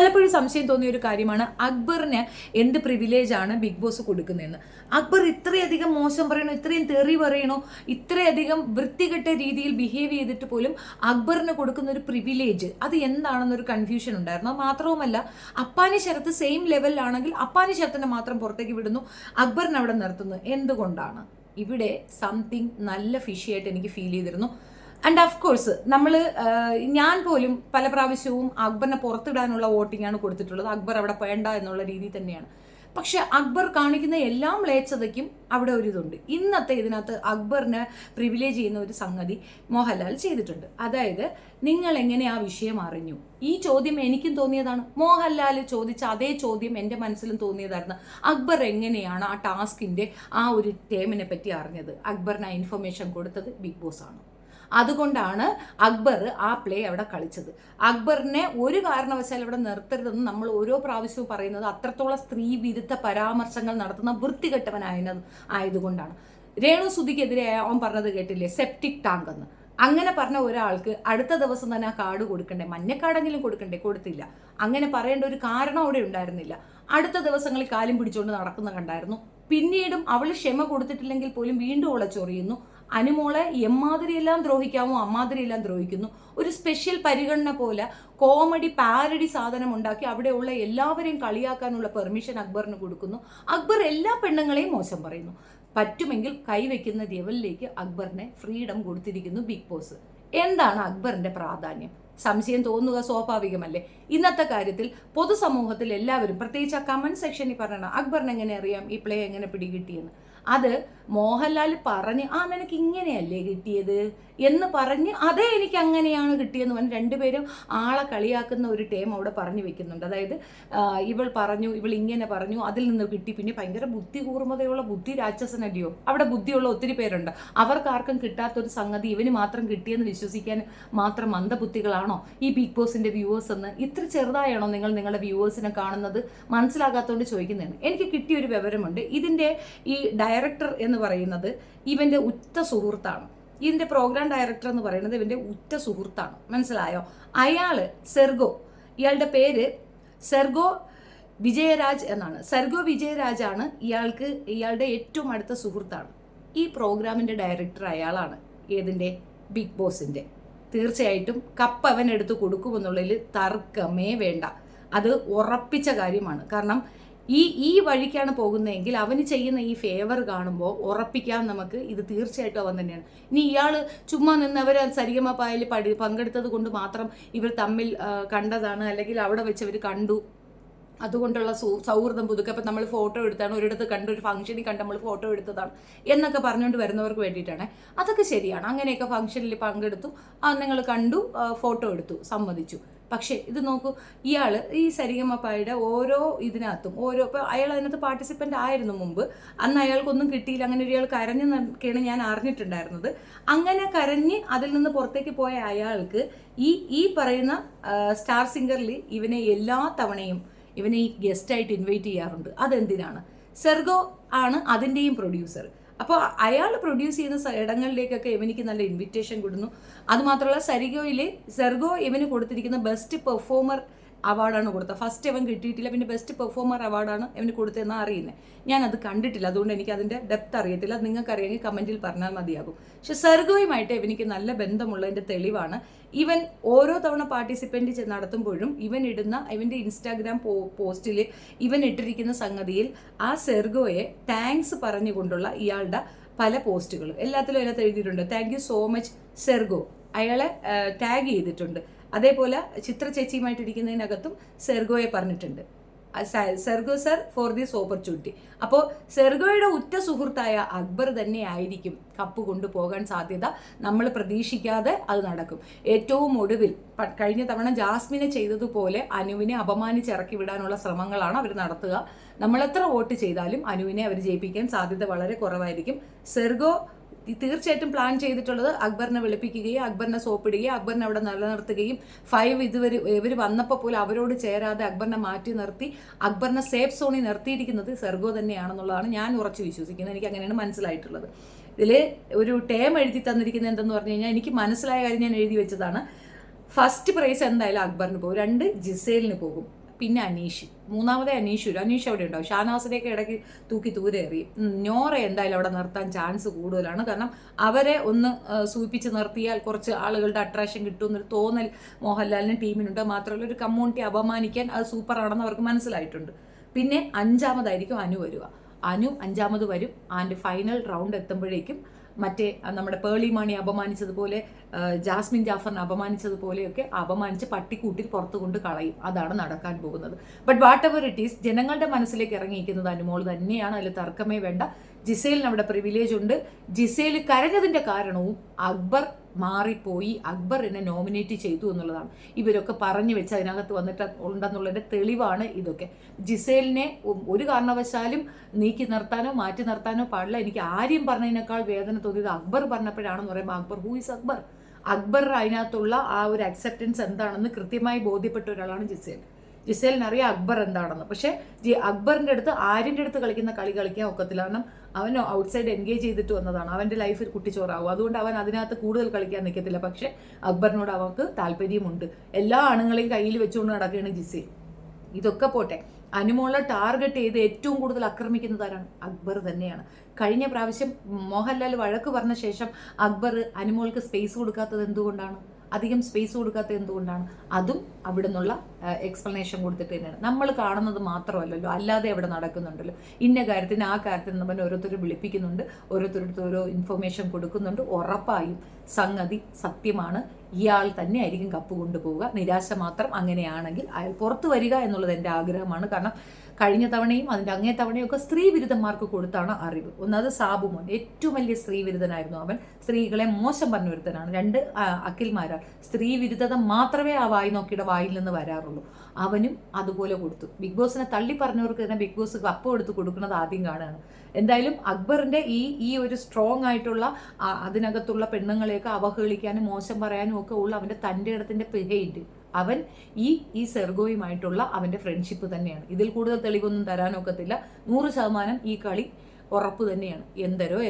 പലപ്പോഴും സംശയം തോന്നിയ ഒരു കാര്യമാണ് അക്ബറിന് എന്ത് പ്രിവിലേജാണ് ബിഗ് ബോസ് കൊടുക്കുന്നതെന്ന്. അക്ബർ ഇത്രയധികം മോശം പറയണോ, ഇത്രയും തെറി പറയണോ, ഇത്രയധികം വൃത്തികെട്ട രീതിയിൽ ബിഹേവ് ചെയ്തിട്ട് പോലും അക്ബറിന് കൊടുക്കുന്ന ഒരു പ്രിവിലേജ് അത് എന്താണെന്നൊരു കൺഫ്യൂഷൻ ഉണ്ടായിരുന്നു. മാത്രവുമല്ല, അപ്പാനി ശരത്ത് സെയിം ലെവലിലാണെങ്കിൽ അപ്പാനി ശരത്തിനെ മാത്രം പുറത്തേക്ക് വിടുന്നു, അക്ബറിനെ അവിടെ നിർത്തുന്നു. എന്തുകൊണ്ടാണ്? ഇവിടെ സംതിങ് നല്ല ഫിഷിയായിട്ട് എനിക്ക് ഫീൽ ചെയ്തിരുന്നു. ആൻഡ് ഓഫ് കോഴ്സ് ഞാൻ പോലും പല പ്രാവശ്യവും അക്ബറിനെ പുറത്തിടാനുള്ള വോട്ടിംഗാണ് കൊടുത്തിട്ടുള്ളത്. അക്ബർ അവിടെ വേണ്ട എന്നുള്ള രീതി തന്നെയാണ്. പക്ഷെ അക്ബർ കാണിക്കുന്ന എല്ലാ മ്ലേച്ഛതയ്ക്കും അവിടെ ഒരു ഇതുണ്ട്. ഇതിനകത്ത് അക്ബറിനെ പ്രിവിലേജ് ചെയ്യുന്ന ഒരു സംഗതി മോഹൻലാൽ ചെയ്തിട്ടുണ്ട്. അതായത്, നിങ്ങൾ എങ്ങനെ ആ വിഷയം അറിഞ്ഞു? ഈ ചോദ്യം എനിക്കും തോന്നിയതാണ്. മോഹൻലാൽ ചോദിച്ച അതേ ചോദ്യം എൻ്റെ മനസ്സിലും തോന്നിയതായിരുന്നു. അക്ബർ എങ്ങനെയാണ് ആ ടാസ്കിൻ്റെ ആ ഒരു ടേമിനെ പറ്റി അറിഞ്ഞത്? അക്ബറിന് ആ ഇൻഫർമേഷൻ കൊടുത്തത് ബിഗ് ബോസ് ആണ്. അതുകൊണ്ടാണ് അക്ബർ ആ പ്ലേ അവിടെ കളിച്ചത്. അക്ബറിനെ ഒരു കാരണവശാൽ അവിടെ നിർത്തരുതെന്ന് നമ്മൾ ഓരോ പ്രാവശ്യവും പറയുന്നത് അത്രത്തോളം സ്ത്രീ വിരുദ്ധ പരാമർശങ്ങൾ നടത്തുന്ന ആയതുകൊണ്ടാണ്. രേണു സുധിക്കെതിരെ അവൻ പറഞ്ഞത് കേട്ടില്ലേ, സെപ്റ്റിക് ടാങ്ക് എന്ന്. അങ്ങനെ പറഞ്ഞ ഒരാൾക്ക് അടുത്ത ദിവസം തന്നെ ആ കാർഡ് കൊടുക്കണ്ടേ? മഞ്ഞക്കാർഡെങ്കിലും കൊടുക്കണ്ടേ? കൊടുത്തില്ല. അങ്ങനെ പറയേണ്ട ഒരു കാരണം അവിടെ ഉണ്ടായിരുന്നില്ല. അടുത്ത ദിവസങ്ങളിൽ കാലും പിടിച്ചുകൊണ്ട് നടക്കുന്ന കണ്ടായിരുന്നു. പിന്നീടും അവൾ ക്ഷമ കൊടുത്തിട്ടില്ലെങ്കിൽ പോലും വീണ്ടും അവളെ ചൊറിയുന്നു. അനുമോളെ എമ്മാതിരിയെല്ലാം ദ്രോഹിക്കാമോ അമ്മാതിരിയെല്ലാം ദ്രോഹിക്കുന്നു. ഒരു സ്പെഷ്യൽ പരിഗണന പോലെ കോമഡി പാരഡി സാധനം ഉണ്ടാക്കി അവിടെയുള്ള എല്ലാവരെയും കളിയാക്കാനുള്ള പെർമിഷൻ അക്ബറിന് കൊടുക്കുന്നു. അക്ബർ എല്ലാ പെണ്ണുങ്ങളെയും മോശം പറയുന്നു. പറ്റുമെങ്കിൽ കൈവയ്ക്കുന്ന ലെവലിലേക്ക് അക്ബറിനെ ഫ്രീഡം കൊടുത്തിരിക്കുന്നു ബിഗ് ബോസ്. എന്താണ് അക്ബറിന്റെ പ്രാധാന്യം? സംശയം തോന്നുക സ്വാഭാവികമല്ലേ? ഇന്നത്തെ കാര്യത്തിൽ പൊതുസമൂഹത്തിൽ എല്ലാവരും, പ്രത്യേകിച്ച് ആ കമന്റ് സെക്ഷനിൽ പറയണം അക്ബറിന് എങ്ങനെ അറിയാം ഈ പ്ലേ എങ്ങനെ പിടികിട്ടിയെന്ന്. അത് മോഹൻലാൽ പറഞ്ഞ് നിനക്ക് ഇങ്ങനെയല്ലേ കിട്ടിയത് എന്ന് പറഞ്ഞ് അതേ എനിക്ക് അങ്ങനെയാണ് കിട്ടിയെന്ന് പറഞ്ഞ് രണ്ടുപേരും ആളെ കളിയാക്കുന്ന ഒരു ടേം അവിടെ പറഞ്ഞു വെക്കുന്നുണ്ട്. അതായത്, ഇവൾ പറഞ്ഞു, ഇവൾ ഇങ്ങനെ പറഞ്ഞു, അതിൽ നിന്ന് കിട്ടി. പിന്നെ ഭയങ്കര ബുദ്ധി കൂർമ്മതയുള്ള ബുദ്ധി രാക്ഷസനല്ലയോ? അവിടെ ബുദ്ധിയുള്ള ഒത്തിരി പേരുണ്ട്. അവർക്കാർക്കും കിട്ടാത്തൊരു സംഗതി ഇവന് മാത്രം കിട്ടിയെന്ന് വിശ്വസിക്കാൻ മാത്രം മന്ദബുദ്ധികളാണോ ഈ ബിഗ് ബോസിന്റെ വ്യൂവേഴ്സ് എന്ന്? ഇത്ര ചെറുതായാണോ നിങ്ങൾ നിങ്ങളുടെ വ്യൂവേഴ്സിനെ കാണുന്നത്? മനസ്സിലാകാത്തതുകൊണ്ട് ചോദിക്കുന്നതാണ്. എനിക്ക് കിട്ടിയൊരു വിവരമുണ്ട്. ഇതിന്റെ ഈ ഡയറക്ടർ എന്ന് പറയുന്നത് ഇവന്റെ ഉറ്റ സുഹൃത്താണ്. ഇതിന്റെ പ്രോഗ്രാം ഡയറക്ടർ എന്ന് പറയുന്നത് ഇവന്റെ ഉറ്റ സുഹൃത്താണ്. മനസ്സിലായോ? അയാള് സെർഗോ, ഇയാളുടെ പേര് സെർഗോ വിജയരാജ് എന്നാണ്. സെർഗോ വിജയരാജ് ആണ് ഇയാളുടെ ഏറ്റവും അടുത്ത സുഹൃത്താണ്. ഈ പ്രോഗ്രാമിന്റെ ഡയറക്ടർ അയാളാണ്. ഏതിന്റെ? ബിഗ് ബോസിന്റെ. തീർച്ചയായിട്ടും കപ്പ് അവൻ എടുത്ത് കൊടുക്കുമെന്നുള്ളതിൽ തർക്കമേ വേണ്ട. അത് ഉറപ്പിച്ച കാര്യമാണ്. കാരണം ഈ വഴിക്കാണ് പോകുന്നതെങ്കിൽ അവന് ചെയ്യുന്ന ഈ ഫേവർ കാണുമ്പോൾ ഉറപ്പിക്കാൻ നമുക്ക് ഇത് തീർച്ചയായിട്ടും അവൻ തന്നെയാണ്. ഇനി ഇയാൾ ചുമ്മാ നിന്ന് അവർ സരിഗമ പായൽ പങ്കെടുത്തത് കൊണ്ട് മാത്രം ഇവർ തമ്മിൽ കണ്ടതാണ്, അല്ലെങ്കിൽ അവിടെ വെച്ച് അവർ കണ്ടു, അതുകൊണ്ടുള്ള സൗഹൃദം പുതുക്കുക, അപ്പം നമ്മൾ ഫോട്ടോ എടുത്താണ്, ഒരിടത്ത് കണ്ട് ഒരു ഫംഗ്ഷനിൽ കണ്ട് നമ്മൾ ഫോട്ടോ എടുത്തതാണ് എന്നൊക്കെ പറഞ്ഞുകൊണ്ട് വരുന്നവർക്ക് വേണ്ടിയിട്ടാണ്. അതൊക്കെ ശരിയാണ്. അങ്ങനെയൊക്കെ ഫംഗ്ഷനിൽ പങ്കെടുത്തു, നിങ്ങൾ കണ്ടു, ഫോട്ടോ എടുത്തു, സമ്മതിച്ചു. പക്ഷേ ഇത് നോക്കൂ, ഇയാൾ ഈ സരിഗമപ്പായുടെ ഓരോ ഇതിനകത്തും ഇപ്പം അയാൾ അതിനകത്ത് പാർട്ടിസിപ്പൻ്റ് ആയിരുന്നു മുമ്പ്. അന്ന് അയാൾക്കൊന്നും കിട്ടിയില്ല. അങ്ങനെ ഒരാൾ കരഞ്ഞെന്നൊക്കെയാണ് ഞാൻ അറിഞ്ഞിട്ടുണ്ടായിരുന്നത്. അങ്ങനെ കരഞ്ഞ് അതിൽ നിന്ന് പുറത്തേക്ക് പോയ അയാൾക്ക് ഈ പറയുന്ന സ്റ്റാർ സിംഗറിൽ ഇവനെ എല്ലാ തവണയും ഇവനെ ഈ ഗസ്റ്റായിട്ട് ഇൻവൈറ്റ് ചെയ്യാറുണ്ട്. അതെന്തിനാണ്? സെർഗോ ആണ് അതിൻ്റെയും പ്രൊഡ്യൂസർ. അപ്പോൾ അയാൾ പ്രൊഡ്യൂസ് ചെയ്യുന്ന ഇടങ്ങളിലേക്കൊക്കെ ഇവനിക്ക് നല്ല ഇൻവിറ്റേഷൻ കൊടുക്കുന്നു. അതുമാത്രമല്ല, സെർഗോ ഇവന് കൊടുത്തിരിക്കുന്ന ബെസ്റ്റ് പെർഫോമർ അവാർഡാണ് കൊടുത്തത്. ഫസ്റ്റ് അവൻ കിട്ടിയിട്ടില്ല, പിന്നെ ബെസ്റ്റ് പെർഫോമർ അവാർഡാണ് അവന് കൊടുത്തതെന്നാണ് അറിയുന്നത്. ഞാനത് കണ്ടിട്ടില്ല, അതുകൊണ്ട് എനിക്ക് അതിൻ്റെ ഡെപ്ത് അറിയത്തില്ല. അത് നിങ്ങൾക്ക് അറിയാമെങ്കിൽ കമൻറ്റിൽ പറഞ്ഞാൽ മതിയാകും. പക്ഷെ സെർഗോയുമായിട്ട് ഇവനിക്ക് നല്ല ബന്ധമുള്ളതിൻ്റെ തെളിവാണ് ഇവൻ ഓരോ തവണ പാർട്ടിസിപ്പൻ്റ് നടത്തുമ്പോഴും ഇവൻ്റെ ഇൻസ്റ്റാഗ്രാം പോസ്റ്റിൽ ഇവൻ ഇട്ടിരിക്കുന്ന സംഗതിയിൽ ആ സെർഗോയെ താങ്ക്സ് പറഞ്ഞുകൊണ്ടുള്ള ഇയാളുടെ പല പോസ്റ്റുകളും എല്ലാത്തിലും എഴുതിയിട്ടുണ്ട്. താങ്ക് യു സോ മച്ച് സെർഗോ, അയാളെ ടാഗ് ചെയ്തിട്ടുണ്ട്. അതേപോലെ ചിത്ര ചേച്ചിയുമായിട്ടിരിക്കുന്നതിനകത്തും സെർഗോയെ പറഞ്ഞിട്ടുണ്ട്, സെർഗോ സർ ഫോർ ദിസ് ഓപ്പർച്യൂണിറ്റി. അപ്പോൾ സെർഗോയുടെ ഉറ്റ സുഹൃത്തായ അക്ബർ തന്നെ ആയിരിക്കും കപ്പ് കൊണ്ടുപോകാൻ സാധ്യത. നമ്മൾ പ്രതീക്ഷിക്കാതെ അത് നടക്കും. ഏറ്റവും ഒടുവിൽ കഴിഞ്ഞ തവണ ജാസ്മിനെ ചെയ്തതുപോലെ അനുവിനെ അപമാനിച്ചിറക്കി വിടാനുള്ള ശ്രമങ്ങളാണ് അവർ നടത്തുക. നമ്മളെത്ര വോട്ട് ചെയ്താലും അനുവിനെ അവർ ജയിപ്പിക്കാൻ സാധ്യത വളരെ കുറവായിരിക്കും. സെർഗോ തീർച്ചയായിട്ടും പ്ലാൻ ചെയ്തിട്ടുള്ളത് അക്ബറിനെ വിളിപ്പിക്കുകയും അക്ബറിനെ സോപ്പിടുകയും അക്ബറിനെ അവിടെ നിലനിർത്തുകയും 5 ഇവർ വന്നപ്പോൾ പോലും അവരോട് ചേരാതെ അക്ബറിനെ മാറ്റി നിർത്തി അക്ബറിനെ സേഫ് സോണിൽ നിർത്തിയിരിക്കുന്നത് സെർഗോ തന്നെയാണെന്നുള്ളതാണ് ഞാൻ ഉറച്ചു വിശ്വസിക്കുന്നത്. എനിക്ക് അങ്ങനെയാണ് മനസ്സിലായിട്ടുള്ളത്. ഇതിൽ ഒരു ടേം എഴുതി തന്നിരിക്കുന്നത് എന്തെന്ന് പറഞ്ഞു കഴിഞ്ഞാൽ, എനിക്ക് മനസ്സിലായ കാര്യം ഞാൻ എഴുതി വെച്ചതാണ്. ഫസ്റ്റ് പ്രൈസ് എന്തായാലും അക്ബറിന് പോകും, 2 ജിസേലിന് പോകും. പിന്നെ അനീഷ്, മൂന്നാമതേ അനീഷ് വരും. അനീഷ് അവിടെ ഉണ്ടാവും. ഷാനവാസിനെയൊക്കെ ഇടയ്ക്ക് തൂക്കി ദൂരെ എറിയും. നോറ എന്തായാലും അവിടെ നിർത്താൻ ചാൻസ് കൂടുതലാണ്. കാരണം അവരെ ഒന്ന് സൂചിപ്പിച്ച് നിർത്തിയാൽ കുറച്ച് ആളുകളുടെ അട്രാക്ഷൻ കിട്ടുമെന്നൊരു തോന്നൽ മോഹൻലാലിന് ടീമിനുണ്ട്. മാത്രമല്ല ഒരു കമ്മ്യൂണിറ്റി അപമാനിക്കാൻ അത് സൂപ്പറാണെന്ന് അവർക്ക് മനസ്സിലായിട്ടുണ്ട്. പിന്നെ അഞ്ചാമതായിരിക്കും അനു വരിക. അനു അഞ്ചാമത് വരും. ആൻഡ് ഫൈനൽ റൗണ്ട് എത്തുമ്പോഴേക്കും മറ്റേ നമ്മുടെ പേളി മാണി അപമാനിച്ചതുപോലെ, ജാസ്മിൻ ജാഫറിനെ അപമാനിച്ചതുപോലെയൊക്കെ അപമാനിച്ച് പട്ടിക്കൂട്ടിൽ പുറത്തു കൊണ്ട് കളയും. അതാണ് നടക്കാൻ പോകുന്നത്. But what ever it is, ജനങ്ങളുടെ മനസ്സിലേക്ക് ഇറങ്ങിയിരിക്കുന്നത് അനുമോൾ തന്നെയാണ്. അതിൽ തർക്കമേ വേണ്ട. ജിസേലിന് അവിടെ പ്രിവിലേജ് ഉണ്ട്. ജിസേൽ കരഞ്ഞതിൻ്റെ കാരണവും അക്ബർ മാറിപ്പോയി, അക്ബർ എന്നെ നോമിനേറ്റ് ചെയ്തു എന്നുള്ളതാണ്. ഇവരൊക്കെ പറഞ്ഞു വെച്ച് അതിനകത്ത് വന്നിട്ട് ഉണ്ടെന്നുള്ളതിൻ്റെ തെളിവാണ് ഇതൊക്കെ. ജിസേലിനെ ഒരു കാരണവശാലും നീക്കി നിർത്താനോ മാറ്റി നിർത്താനോ പാടില്ല. എനിക്ക് ആര്യം പറഞ്ഞതിനേക്കാൾ വേദന തോന്നിയത് അക്ബർ പറഞ്ഞപ്പോഴാണെന്ന് പറയുമ്പോൾ, അക്ബർ ഹൂ ഈസ് അക്ബർ? അക്ബർ അതിനകത്തുള്ള ആ ഒരു അക്സെപ്റ്റൻസ് എന്താണെന്ന് കൃത്യമായി ബോധ്യപ്പെട്ട ഒരാളാണ് ജിസേൽ. ജിസേലിനറിയാം അക്ബർ എന്താണെന്ന്. പക്ഷേ അക്ബറിൻ്റെ അടുത്ത് ആര്യൻ്റെ അടുത്ത് കളിക്കുന്ന കളി കളിക്കാൻ ഒക്കത്തില്ല. കാരണം അവൻ ഔട്ട്സൈഡ് എൻഗേജ് ചെയ്തിട്ട് വന്നതാണ്. അവൻ്റെ ലൈഫിൽ കുട്ടിച്ചോറാവും. അതുകൊണ്ട് അവൻ അതിനകത്ത് കൂടുതൽ കളിക്കാൻ നിൽക്കത്തില്ല. പക്ഷേ അക്ബറിനോട് അവർക്ക് താല്പര്യമുണ്ട്. എല്ലാ ആണുങ്ങളെയും കയ്യിൽ വെച്ചുകൊണ്ട് നടക്കുകയാണ് ജിസേൽ. ഇതൊക്കെ പോട്ടെ, അനുമോളെ ടാർഗറ്റ് ചെയ്ത് ഏറ്റവും കൂടുതൽ ആക്രമിക്കുന്നത് ആരാണ്? അക്ബർ തന്നെയാണ്. കഴിഞ്ഞ പ്രാവശ്യം മോഹൻലാൽ വഴക്ക് പറഞ്ഞ ശേഷം അക്ബർ അനുമോൾക്ക് സ്പേസ് കൊടുക്കാത്തത് എന്തുകൊണ്ടാണ്? അധികം സ്പേസ് കൊടുക്കാത്തത് എന്തുകൊണ്ടാണ്? അതും അവിടെ നിന്നുള്ള എക്സ്പ്ലനേഷൻ കൊടുത്തിട്ട് തന്നെയാണ്. നമ്മൾ കാണുന്നത് മാത്രമല്ലല്ലോ, അല്ലാതെ അവിടെ നടക്കുന്നുണ്ടല്ലോ. ഇന്ന കാര്യത്തിന് ആ കാര്യത്തിന് നമ്മൾ ഓരോരുത്തർ വിളിപ്പിക്കുന്നുണ്ട്, ഓരോരുത്തരുടെ ഓരോ ഇൻഫർമേഷൻ കൊടുക്കുന്നുണ്ട്. ഉറപ്പായും സംഗതി സത്യമാണ്. ഇയാൾ തന്നെ ആയിരിക്കും കപ്പ് കൊണ്ടുപോവുക. നിരാശ മാത്രം അങ്ങനെയാണെങ്കിൽ അയാൾ പുറത്തു വരിക എന്നുള്ളത് എൻ്റെ ആഗ്രഹമാണ്. കാരണം കഴിഞ്ഞ തവണയും അതിൻ്റെ അങ്ങേ തവണയൊക്കെ സ്ത്രീ വിരുദ്ധന്മാർക്ക് കൊടുത്താണ് അറിവ്. ഒന്നത് സാബുമോൻ, ഏറ്റവും വലിയ സ്ത്രീ വിരുദ്ധനായിരുന്നു അവൻ. സ്ത്രീകളെ മോശം പറഞ്ഞ ഒരുത്തനാണ്. രണ്ട് അഖിൽമാരാണ്. സ്ത്രീ വിരുദ്ധത മാത്രമേ ആ വായി നോക്കിയുടെ വായിൽ നിന്ന് വരാറുള്ളൂ. അവനും അതുപോലെ കൊടുത്തു. ബിഗ് ബോസിനെ തള്ളി പറഞ്ഞവർക്ക് തന്നെ ബിഗ് ബോസ് കപ്പ് എടുത്ത് കൊടുക്കുന്നത് ആദ്യം കാണുകയാണ്. എന്തായാലും അക്ബറിൻ്റെ ഈ ഒരു സ്ട്രോങ് ആയിട്ടുള്ള അതിനകത്തുള്ള പെണ്ണുങ്ങളെയൊക്കെ അവഹേളിക്കാനും മോശം പറയാനും ഒക്കെ ഉള്ള അവൻ്റെ തൻ്റെ ഇടത്തിൻ്റെ പിഴയുണ്ട്. അവൻ ഈ സെർഗോയുമായിട്ടുള്ള അവൻ്റെ ഫ്രണ്ട്ഷിപ്പ് തന്നെയാണ്. ഇതിൽ കൂടുതൽ തെളിവൊന്നും തരാനൊക്കത്തില്ല. 100% ഈ കളി ഉറപ്പ് തന്നെയാണ്.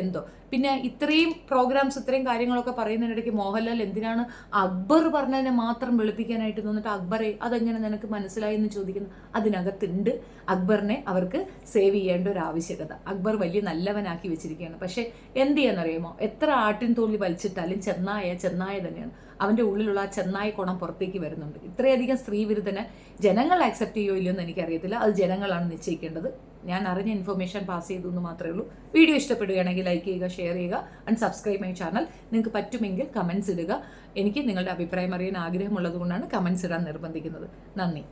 എന്തോ പിന്നെ ഇത്രയും പ്രോഗ്രാംസ് ഇത്രയും കാര്യങ്ങളൊക്കെ പറയുന്നതിനിടയ്ക്ക് മോഹൻലാൽ എന്തിനാണ് അക്ബർ പറഞ്ഞതിനെ മാത്രം വെളുപ്പിക്കാനായിട്ട് തോന്നിട്ട് അക്ബറെ അതെങ്ങനെ നിനക്ക് മനസ്സിലായി എന്ന് ചോദിക്കുന്നു. അതിനകത്തുണ്ട് അക്ബറിനെ അവർക്ക് സേവ് ചെയ്യേണ്ട ഒരു ആവശ്യകത. അക്ബർ വലിയ നല്ലവനാക്കി വെച്ചിരിക്കുകയാണ്. പക്ഷേ എന്ത് ചെയ്യാന്നറിയാമോ, എത്ര ആട്ടിൻ തോളി വലിച്ചിട്ടാലും ചെന്നായ തന്നെയാണ്. അവൻ്റെ ഉള്ളിലുള്ള ആ ചെന്നായ കുണം പുറത്തേക്ക് വരുന്നുണ്ട്. ഇത്രയധികം സ്ത്രീ വിരുദ്ധനെ ജനങ്ങൾ ആക്സെപ്റ്റ് ചെയ്യുമോ ഇല്ലയോ എന്ന് എനിക്കറിയത്തില്ല. അത് ജനങ്ങളാണ് നിശ്ചയിക്കേണ്ടത്. ഞാൻ അറിഞ്ഞ ഇൻഫർമേഷൻ പാസ് ചെയ്തു എന്ന് മാത്രമേ ഉള്ളൂ. വീഡിയോ ഇഷ്ടപ്പെടുകയാണെങ്കിൽ ലൈക്ക് ചെയ്യുക, ഷെയർ ചെയ്യുക, ആൻഡ് സബ്സ്ക്രൈബ് മൈ ചാനൽ. നിങ്ങൾക്ക് പറ്റുമെങ്കിൽ കമൻസ് ഇടുക. എനിക്ക് നിങ്ങളുടെ അഭിപ്രായം അറിയാൻ ആഗ്രഹമുള്ളത് കൊണ്ടാണ് കമൻസ് ഇടാൻ നിർബന്ധിക്കുന്നത്. നന്ദി.